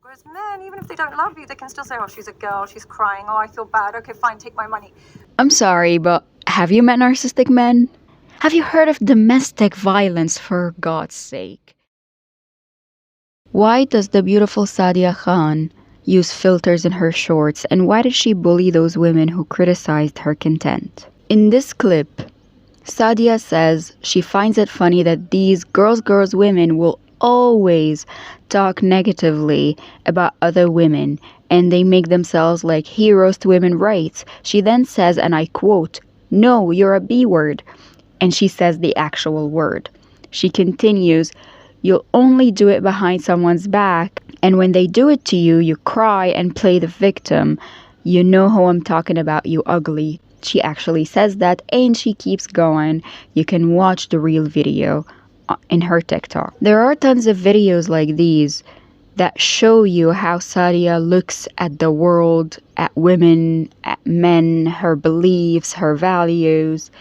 Whereas men, even if they don't love you, they can still say, oh, she's a girl, she's crying, oh, I feel bad, okay, fine, take my money. I'm sorry, but have you met narcissistic men? Have you heard of domestic violence, for God's sake? Why does the beautiful Sadia Khan use filters in her shorts, and why did she bully those women who criticized her content? In this clip, Sadia says she finds it funny that these girls women will always talk negatively about other women, and they make themselves like heroes to women's rights. She then says, and I quote, "No, you're a B word," and she says the actual word. She continues, "You'll only do it behind someone's back, and when they do it to you, you cry and play the victim. You know who I'm talking about, you ugly." She actually says that, and she keeps going. You can watch the real video in her TikTok. There are tons of videos like these that show you how Sadia looks at the world, at women, at men, her beliefs, her values.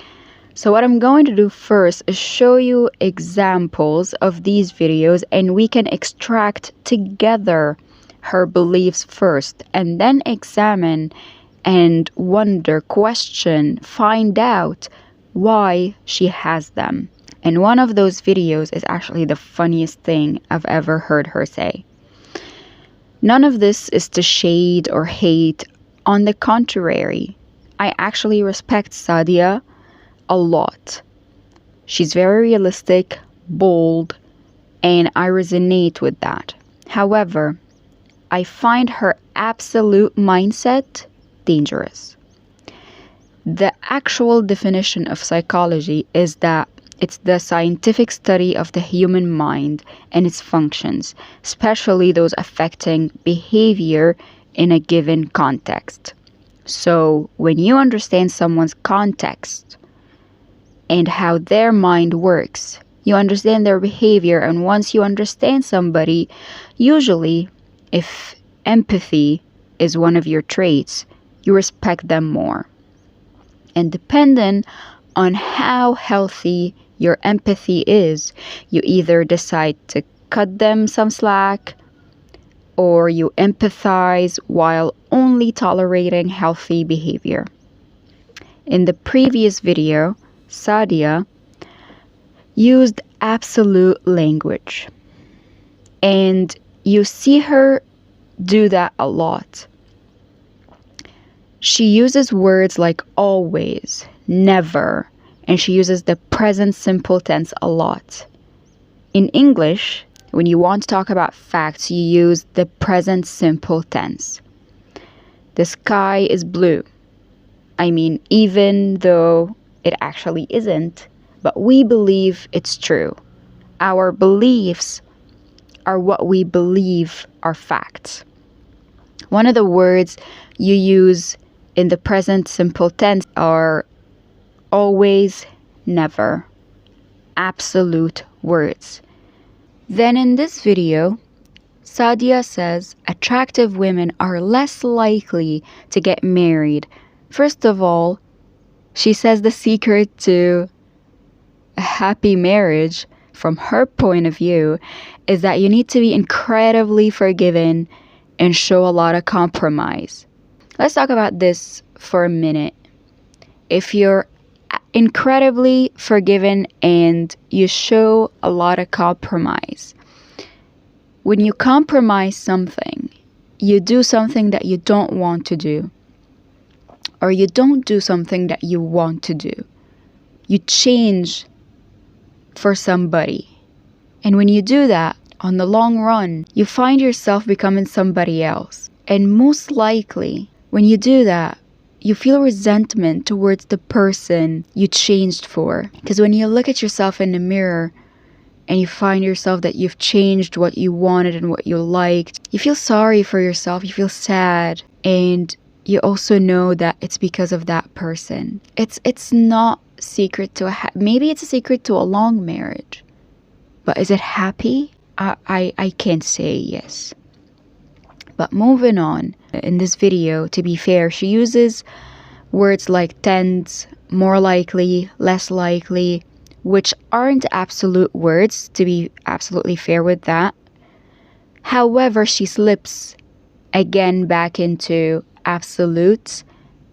So what I'm going to do first is show you examples of these videos, and we can extract together her beliefs first, and then examine and wonder, question, find out why she has them. And one of those videos is actually the funniest thing I've ever heard her say. None of this is to shade or hate. On the contrary, I actually respect Sadia a lot. She's very realistic, bold, and I resonate with that. However, I find her absolute mindset dangerous. The actual definition of psychology is that it's the scientific study of the human mind and its functions, especially those affecting behavior in a given context. So, when you understand someone's context and how their mind works, you understand their behavior, and once you understand somebody, usually, if empathy is one of your traits, you respect them more. And depending on how healthy your empathy is, you either decide to cut them some slack, or you empathize while only tolerating healthy behavior. In the previous video, Sadia used absolute language, and you see her do that a lot. She uses words like always, never, and she uses the present simple tense a lot. In English, when you want to talk about facts, you use the present simple tense. The sky is blue. I mean, even though it actually isn't, but we believe it's true. Our beliefs are what we believe are facts. One of the words you use in the present simple tense are always, never. Absolute words. Then in this video, Sadia says attractive women are less likely to get married. First of all, she says the secret to a happy marriage, from her point of view, is that you need to be incredibly forgiving and show a lot of compromise. Let's talk about this for a minute. If you're incredibly forgiving and you show a lot of compromise, when you compromise something, you do something that you don't want to do, or you don't do something that you want to do. You change for somebody. And when you do that, on the long run, you find yourself becoming somebody else. And most likely, when you do that, you feel resentment towards the person you changed for. Because when you look at yourself in the mirror and you find yourself that you've changed what you wanted and what you liked, you feel sorry for yourself, you feel sad, and you also know that it's because of that person. It's not secret to maybe it's a secret to a long marriage, but is it happy? I can't say yes. But moving on, in this video, to be fair, she uses words like tends, more likely, less likely, which aren't absolute words, to be absolutely fair with that. However, she slips again back into absolutes,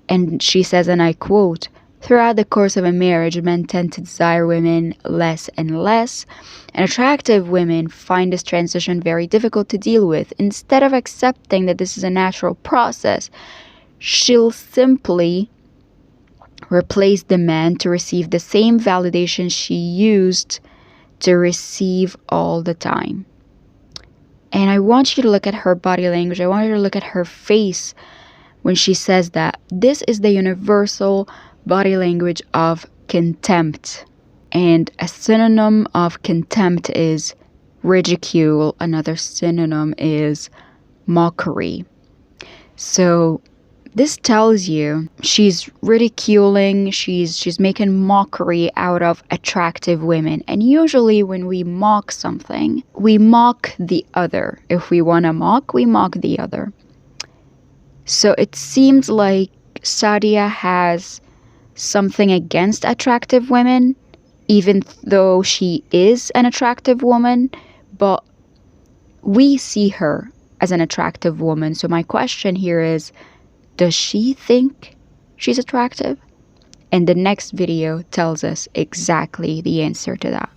and she says, and I quote, "Throughout the course of a marriage, men tend to desire women less and less, and attractive women find this transition very difficult to deal with. Instead of accepting that this is a natural process, she'll simply replace the man to receive the same validation she used to receive all the time." And I want you to look at her body language. I want you to look at her face when she says that. This is the universal body language of contempt. And a synonym of contempt is ridicule. Another synonym is mockery. So this tells you she's ridiculing, she's making mockery out of attractive women. And usually when we mock something, we mock the other. If we want to mock, we mock the other. So it seems like Sadia has something against attractive women, even though she is an attractive woman, but we see her as an attractive woman. So my question here is, does she think she's attractive? And the next video tells us exactly the answer to that.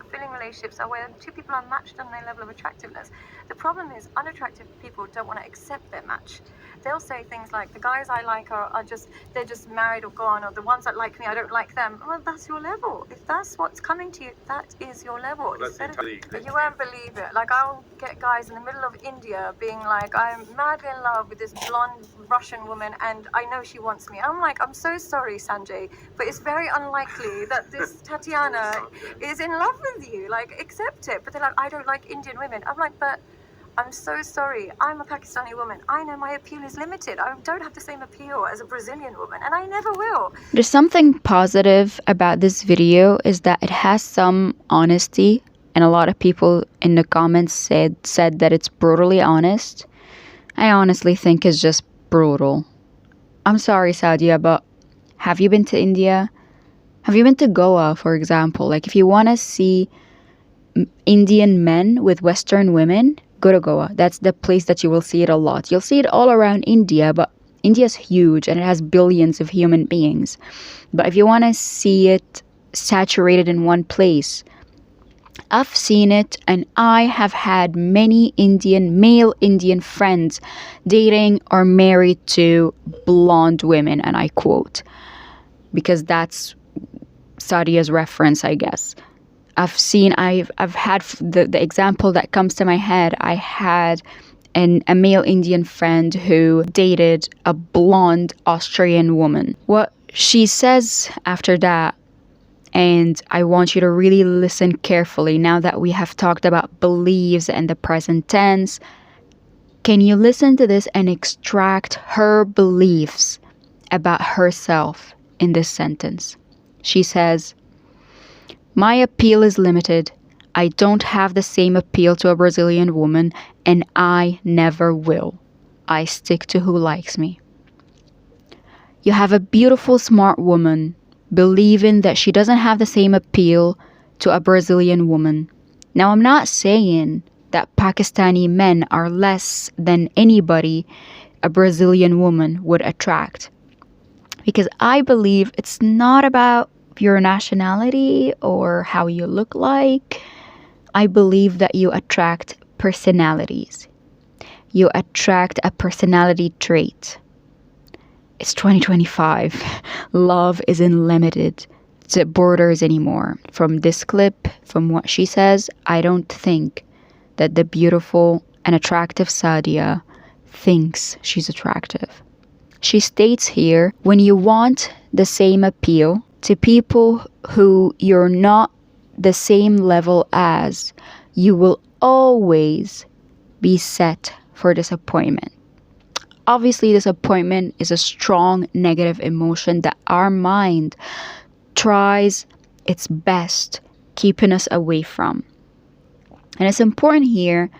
Fulfilling relationships are where two people are matched on their level of attractiveness. The problem is unattractive people don't want to accept their match. They'll say things like, the guys I like they're just married or gone, or the ones that like me, I don't like them. Well, that's your level. If that's what's coming to you, that is your level. You won't believe it. Like, I'll get guys in the middle of India being like, I'm madly in love with this blonde Russian woman and I know she wants me. I'm like, I'm so sorry, Sanjay, but it's very unlikely that this Tatiana is in love with you. Like, accept it. But they're like, I don't like Indian women. I'm like, but I'm so sorry. I'm a Pakistani woman. I know my appeal is limited. I don't have the same appeal as a Brazilian woman, and I never will. There's something positive about this video is that it has some honesty, and a lot of people in the comments said that it's brutally honest. I honestly think it's just brutal. I'm sorry, Sadia, but have you been to India? Have you been to Goa, for example? Like, if you want to see Indian men with Western women, go to Goa. That's the place that you will see it a lot. You'll see it all around India, but India's huge and it has billions of human beings. But if you want to see it saturated in one place, I've seen it, and I have had many male Indian friends dating or married to blonde women, and I quote, because that's Sadia's reference, I guess. I've had the example that comes to my head. I had a male Indian friend who dated a blonde Austrian woman. What she says after that, and I want you to really listen carefully now that we have talked about beliefs and the present tense. Can you listen to this and extract her beliefs about herself in this sentence? She says, "My appeal is limited. I don't have the same appeal to a Brazilian woman, and I never will. I stick to who likes me." You have a beautiful, smart woman believing that she doesn't have the same appeal to a Brazilian woman. Now, I'm not saying that Pakistani men are less than anybody a Brazilian woman would attract, because I believe it's not about your nationality or how you look like. I believe that you attract personalities. You attract a personality trait. It's 2025. Love isn't limited to borders anymore. From this clip, from what she says, I don't think that the beautiful and attractive Sadia thinks she's attractive. She states here, when you want the same appeal to people who you're not the same level as, you will always be set for disappointment. Obviously, disappointment is a strong negative emotion that our mind tries its best keeping us away from. And it's important here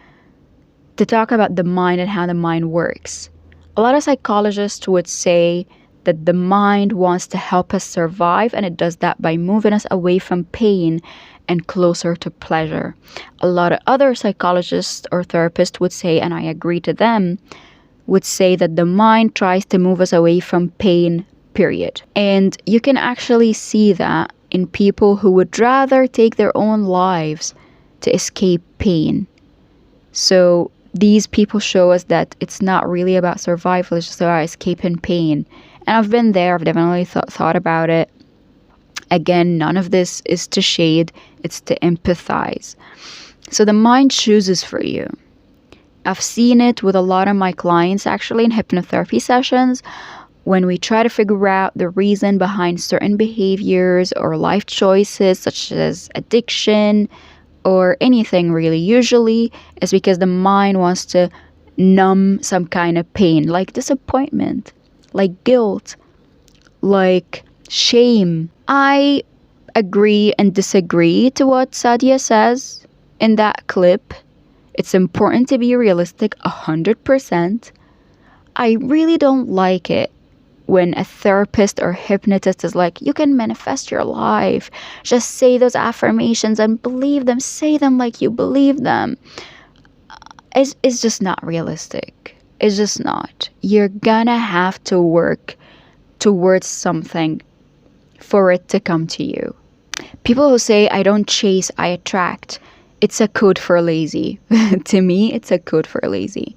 to talk about the mind and how the mind works. A lot of psychologists would say that the mind wants to help us survive, and it does that by moving us away from pain and closer to pleasure. A lot of other psychologists or therapists would say, and I agree to them, would say that the mind tries to move us away from pain, period. And you can actually see that in people who would rather take their own lives to escape pain. So these people show us that it's not really about survival, it's just about escaping pain. And I've been there, I've definitely thought about it. Again, none of this is to shade, it's to empathize. So the mind chooses for you. I've seen it with a lot of my clients actually in hypnotherapy sessions when we try to figure out the reason behind certain behaviors or life choices such as addiction or anything really. Usually it's because the mind wants to numb some kind of pain, like disappointment, like guilt, like shame. I agree and disagree to what Sadia says in that clip. It's important to be realistic 100%. I really don't like it when a therapist or hypnotist is like, you can manifest your life. Just say those affirmations and believe them. Say them like you believe them. It's just not realistic. It's just not. You're gonna have to work towards something for it to come to you. People who say, I don't chase, I attract. It's a code for lazy. To me, it's a code for lazy.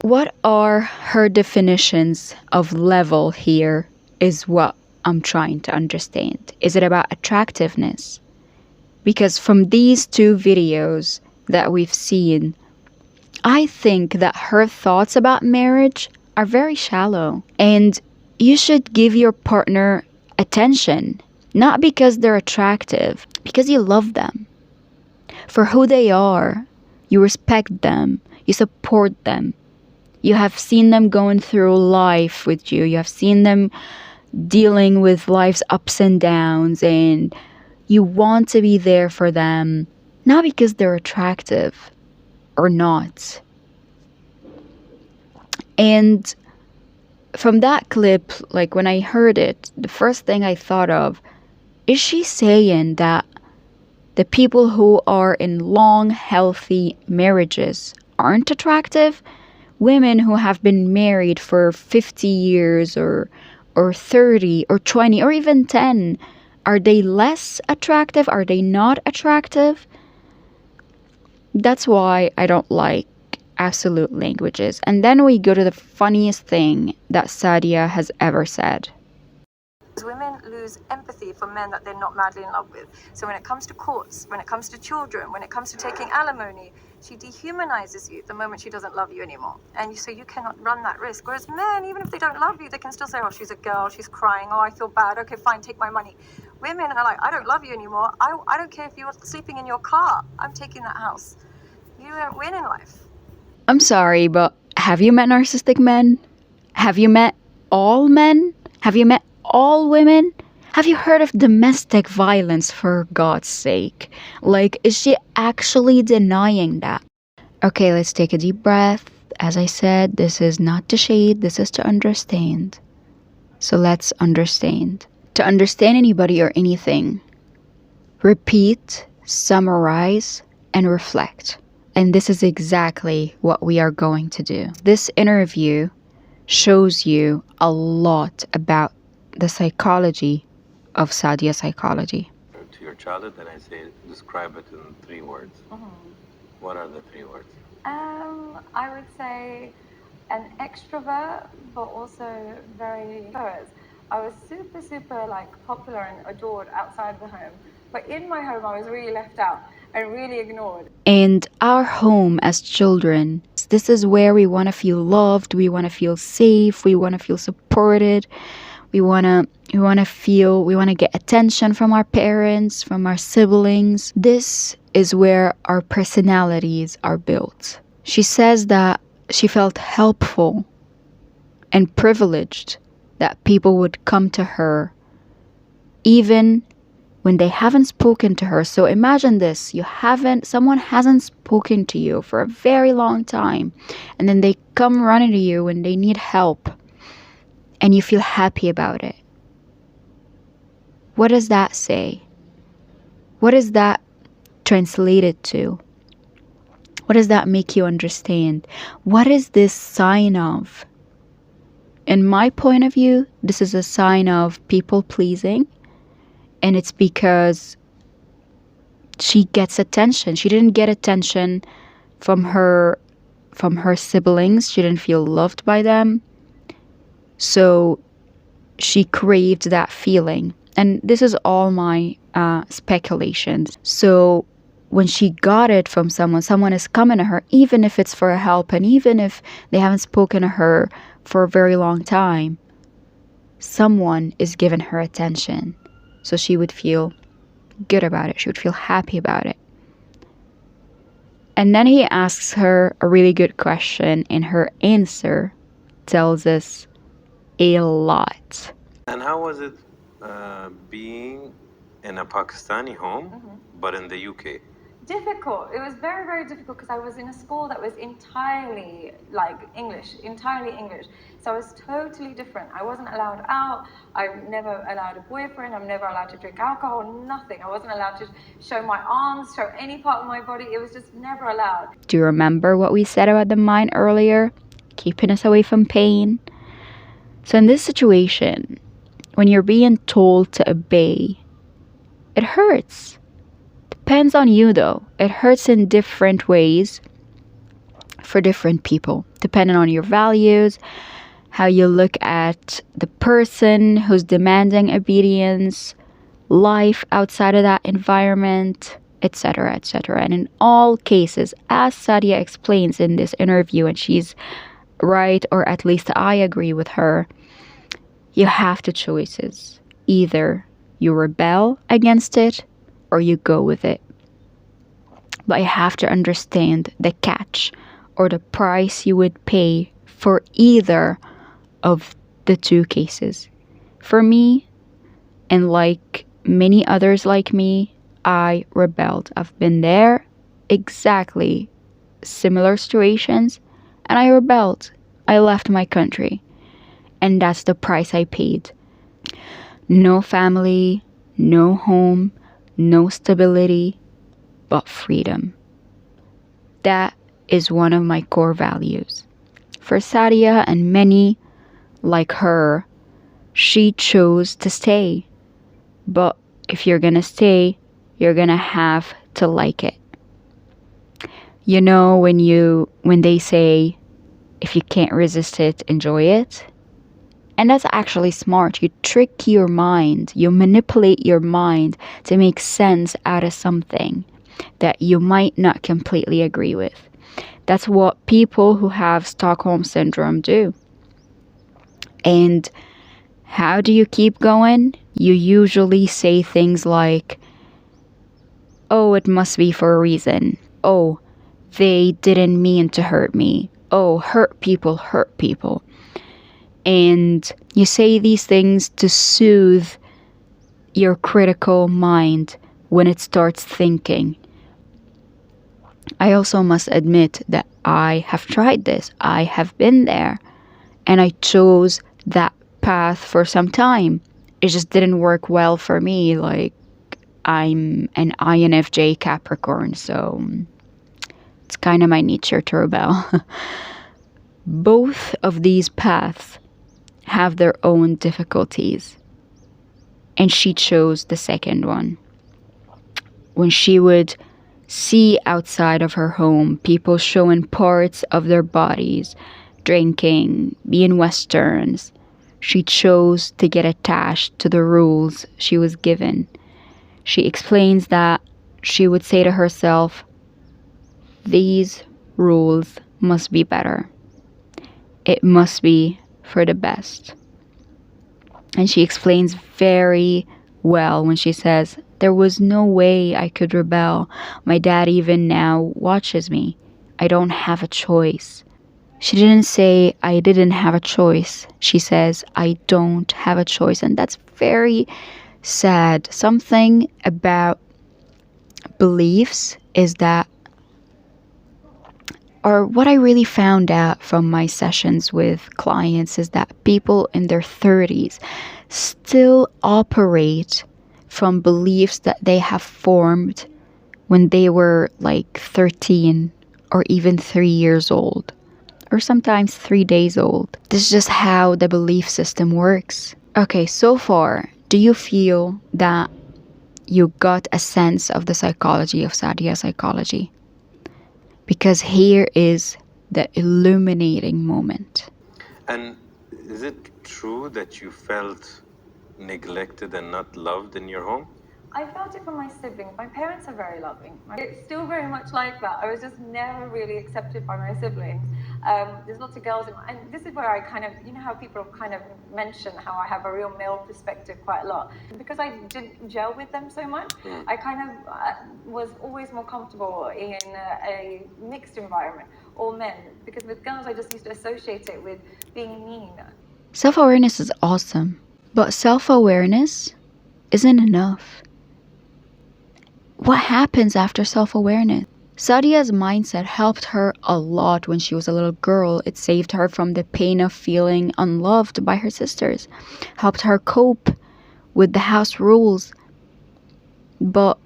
What are her definitions of level here is what I'm trying to understand. Is it about attractiveness? Because from these two videos that we've seen, I think that her thoughts about marriage are very shallow. And you should give your partner attention, not because they're attractive, because you love them for who they are. You respect them, you support them. You have seen them going through life with you. You have seen them dealing with life's ups and downs, and you want to be there for them, not because they're attractive or not. And from that clip, like when I heard it, the first thing I thought of, is she saying that the people who are in long, healthy marriages aren't attractive? Women who have been married for 50 years or 30 or 20 or even 10, are they less attractive? Are they not attractive? That's why I don't like absolute languages. And then we go to the funniest thing that Sadia has ever said. Women lose empathy for men that they're not madly in love with. So when it comes to courts, when it comes to children, when it comes to taking alimony, she dehumanizes you the moment she doesn't love you anymore. And so you cannot run that risk. Whereas men, even if they don't love you, they can still say, oh, she's a girl, she's crying, oh, I feel bad, okay, fine, take my money. Women are like, I don't love you anymore. I don't care if you're sleeping in your car. I'm taking that house. You don't win in life. I'm sorry, but have you met narcissistic men? Have you met all men? Have you met all women? Have you heard of domestic violence, for God's sake? Like, is she actually denying that? Okay, let's take a deep breath. As I said, this is not to shade, this is to understand. So let's understand. To understand anybody or anything, repeat, summarize, and reflect. And this is exactly what we are going to do. This interview shows you a lot about the psychology of Sadia psychology. To your childhood, then I say describe it in 3 words. What are the 3 words? I would say an extrovert, but also very introverted. I was super like popular and adored outside the home, but in my home I was really left out and really ignored. And our home as children, this is where we want to feel loved, we want to feel safe, we want to feel supported, we want to get attention from our parents, from our siblings. This is where our personalities are built. She says that she felt helpful and privileged that people would come to her even when they haven't spoken to her. So imagine this, someone hasn't spoken to you for a very long time, and then they come running to you when they need help, and you feel happy about it. What does that say? What is that translate it to? What does that make you understand? What is this sign of? In my point of view, this is a sign of people pleasing, and it's because she gets attention. She didn't get attention from her siblings. She didn't feel loved by them. So she craved that feeling. And this is all my speculations. So when she got it from someone is coming to her, even if it's for help, and even if they haven't spoken to her for a very long time, someone is giving her attention. So she would feel good about it. She would feel happy about it. And then he asks her a really good question, and her answer tells us a lot. And how was it being in a Pakistani home, but in the UK? Difficult. It was very, very difficult because I was in a school that was entirely like entirely English. So I was totally different. I wasn't allowed out. I'm never allowed a boyfriend. I'm never allowed to drink alcohol, nothing. I wasn't allowed to show my arms, show any part of my body. It was just never allowed. Do you remember what we said about the mind earlier? Keeping us away from pain. So in this situation, when you're being told to obey, it hurts. Depends on you though. It hurts in different ways for different people, depending on your values, how you look at the person who's demanding obedience, life outside of that environment, etc., etc. And in all cases, as Sadia explains in this interview, and she's right, or at least I agree with her, you have two choices. Either you rebel against it or you go with it. But you have to understand the catch or the price you would pay for either of the two cases. For me, and like many others like me, I rebelled. I've been there, exactly similar situations, and I rebelled. I left my country. And that's the price I paid. No family, no home, no stability, but freedom. That is one of my core values. For Sadia and many like her, she chose to stay. But if you're gonna stay, you're gonna have to like it. You know when they say, if you can't resist it, enjoy it? And that's actually smart. You trick your mind, you manipulate your mind to make sense out of something that you might not completely agree with. That's what people who have Stockholm syndrome do. And how do you keep going? You usually say things like, oh, it must be for a reason. Oh, they didn't mean to hurt me. Oh, hurt people hurt people. And you say these things to soothe your critical mind when it starts thinking. I also must admit that I have tried this. I have been there. And I chose that path for some time. It just didn't work well for me. Like, I'm an INFJ Capricorn, so it's kind of my nature to rebel. Both of these paths have their own difficulties. And she chose the second one. When she would see outside of her home people showing parts of their bodies, drinking, being Westerns, she chose to get attached to the rules she was given. She explains that she would say to herself, these rules must be better. It must be for the best. And she explains very well when she says, there was no way I could rebel. My dad even now watches me. I don't have a choice. She didn't say, I didn't have a choice. She says, I don't have a choice. And that's very sad. Something about beliefs is that, or what I really found out from my sessions with clients is that people in their 30s still operate from beliefs that they have formed when they were like 13 or even 3 years old, or sometimes 3 days old. This is just how the belief system works. Okay, so far, do you feel that you got a sense of the psychology of Sadia's psychology? Because here is the illuminating moment. And is it true that you felt neglected and not loved in your home? I felt it from my siblings. My parents are very loving. It's still very much like that. I was just never really accepted by my siblings. There's lots of girls, and this is where I kind of, you know how people kind of mention how I have a real male perspective quite a lot. Because I didn't gel with them so much, I kind of was always more comfortable in a mixed environment, all men. Because with girls, I just used to associate it with being mean. Self-awareness is awesome, but self-awareness isn't enough. What happens after self-awareness? Sadia's mindset helped her a lot when she was a little girl. It saved her from the pain of feeling unloved by her sisters, helped her cope with the house rules. But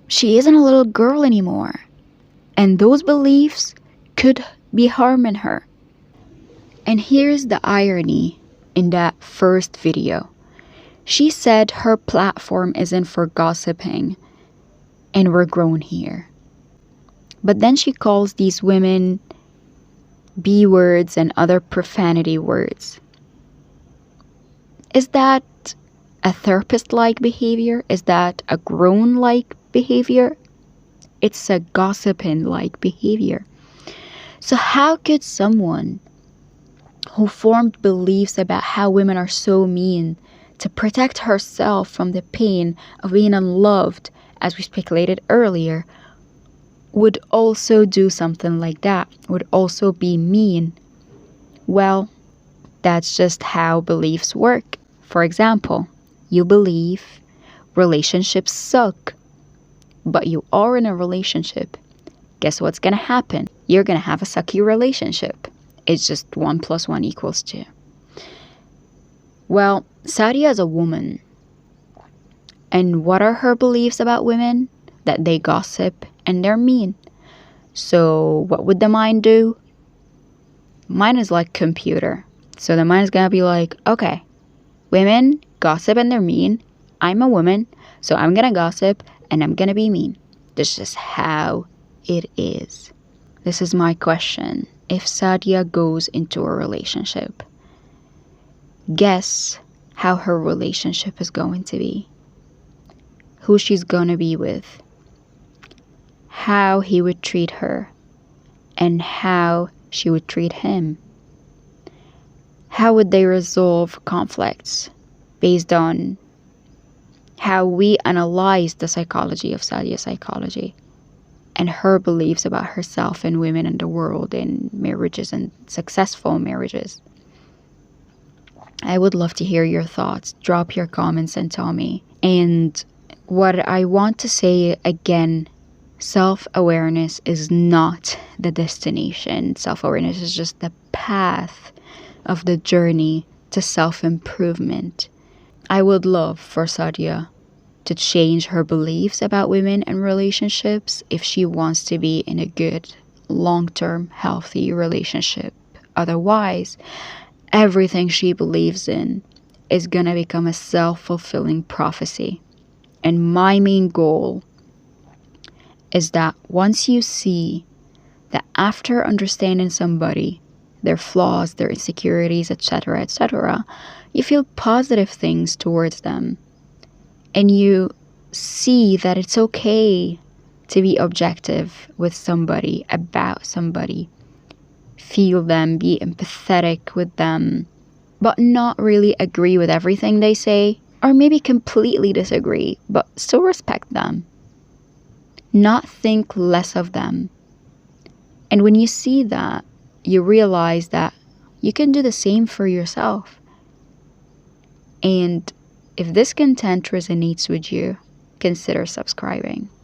she isn't a little girl anymore, and those beliefs could be harming her. And here's the irony in that first video. She said her platform isn't for gossiping, and we're grown here. But then she calls these women B words and other profanity words. Is that a therapist-like behavior? Is that a grown-like behavior? It's a gossiping-like behavior. So how could someone who formed beliefs about how women are so mean to protect herself from the pain of being unloved, as we speculated earlier, would also do something like that, would also be mean? Well, that's just how beliefs work. For example, you believe relationships suck, but you are in a relationship. Guess what's gonna happen? You're gonna have a sucky relationship. It's just 1 + 1 = 2. Well, Sadia is a woman. And what are her beliefs about women? That they gossip and they're mean. So what would the mind do? Mine is like computer. So the mind is gonna be like, okay, women gossip and they're mean. I'm a woman, so I'm gonna gossip and I'm gonna be mean. This is just how it is. This is my question. If Sadia goes into a relationship, guess how her relationship is going to be. Who she's gonna be with. How he would treat her. And how she would treat him. How would they resolve conflicts based on how we analyze the psychology of Sadia's psychology and her beliefs about herself and women and the world and marriages and successful marriages. I would love to hear your thoughts. Drop your comments and tell me. And what I want to say again, self-awareness is not the destination. Self-awareness is just the path of the journey to self-improvement. I would love for Sadia to change her beliefs about women and relationships if she wants to be in a good, long-term, healthy relationship. Otherwise, everything she believes in is gonna become a self-fulfilling prophecy. And my main goal is that once you see that after understanding somebody, their flaws, their insecurities, etc., you feel positive things towards them. And you see that it's okay to be objective with somebody, about somebody. Feel them, be empathetic with them, but not really agree with everything they say, or maybe completely disagree, but still respect them. Not think less of them. And when you see that, you realize that you can do the same for yourself. And if this content resonates with you, consider subscribing.